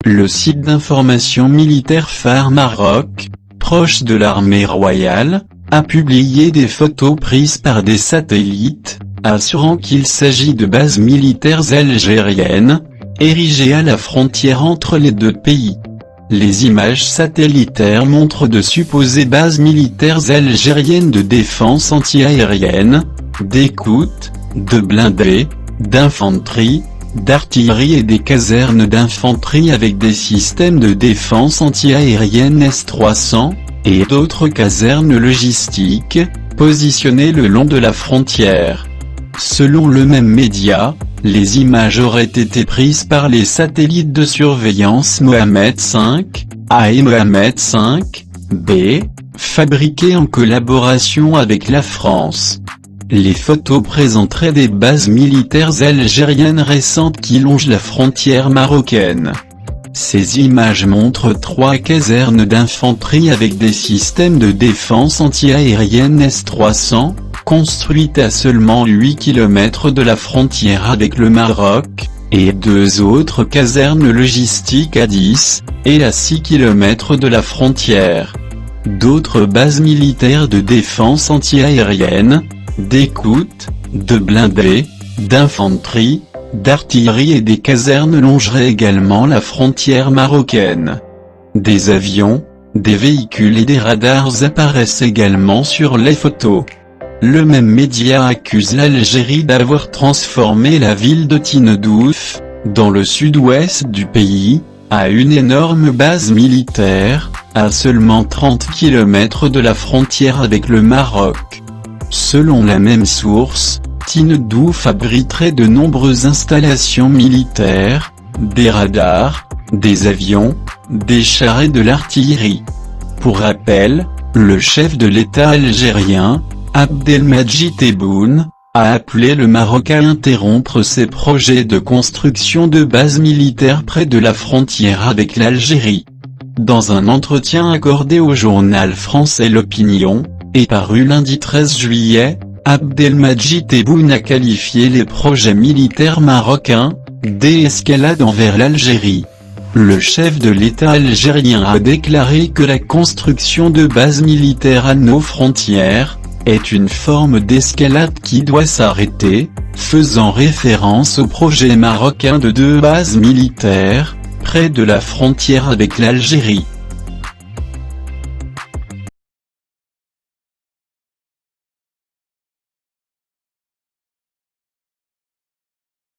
Le site d'information militaire Phare Maroc, proche de l'armée royale, a publié des photos prises par des satellites, assurant qu'il s'agit de bases militaires algériennes, érigées à la frontière entre les deux pays. Les images satellitaires montrent de supposées bases militaires algériennes de défense anti-aérienne, d'écoute, de blindés, d'infanterie, d'artillerie et des casernes d'infanterie avec des systèmes de défense anti-aérienne S-300, et d'autres casernes logistiques, positionnées le long de la frontière. Selon le même média, les images auraient été prises par les satellites de surveillance Mohamed V A et Mohamed V B, fabriqués en collaboration avec la France. Les photos présenteraient des bases militaires algériennes récentes qui longent la frontière marocaine. Ces images montrent 3 casernes d'infanterie avec des systèmes de défense anti-aérienne S-300, construites à seulement 8 km de la frontière avec le Maroc, et 2 autres casernes logistiques à 10 et à 6 km de la frontière. D'autres bases militaires de défense anti-aérienne, d'écoute, de blindés, d'infanterie, d'artillerie et des casernes longeraient également la frontière marocaine. Des avions, des véhicules et des radars apparaissent également sur les photos. Le même média accuse l'Algérie d'avoir transformé la ville de Tindouf, dans le sud-ouest du pays, à une énorme base militaire, à seulement 30 km de la frontière avec le Maroc. Selon la même source, Tindouf abriterait de nombreuses installations militaires, des radars, des avions, des chars et de l'artillerie. Pour rappel, le chef de l'État algérien, Abdelmadjid Tebboune, a appelé le Maroc à interrompre ses projets de construction de bases militaires près de la frontière avec l'Algérie. Dans un entretien accordé au journal français L'Opinion, et paru lundi 13 juillet, Abdelmadjid Tebboune a qualifié les projets militaires marocains d'escalade envers l'Algérie. Le chef de l'État algérien a déclaré que la construction de bases militaires à nos frontières est une forme d'escalade qui doit s'arrêter, faisant référence au projet marocain de 2 bases militaires près de la frontière avec l'Algérie.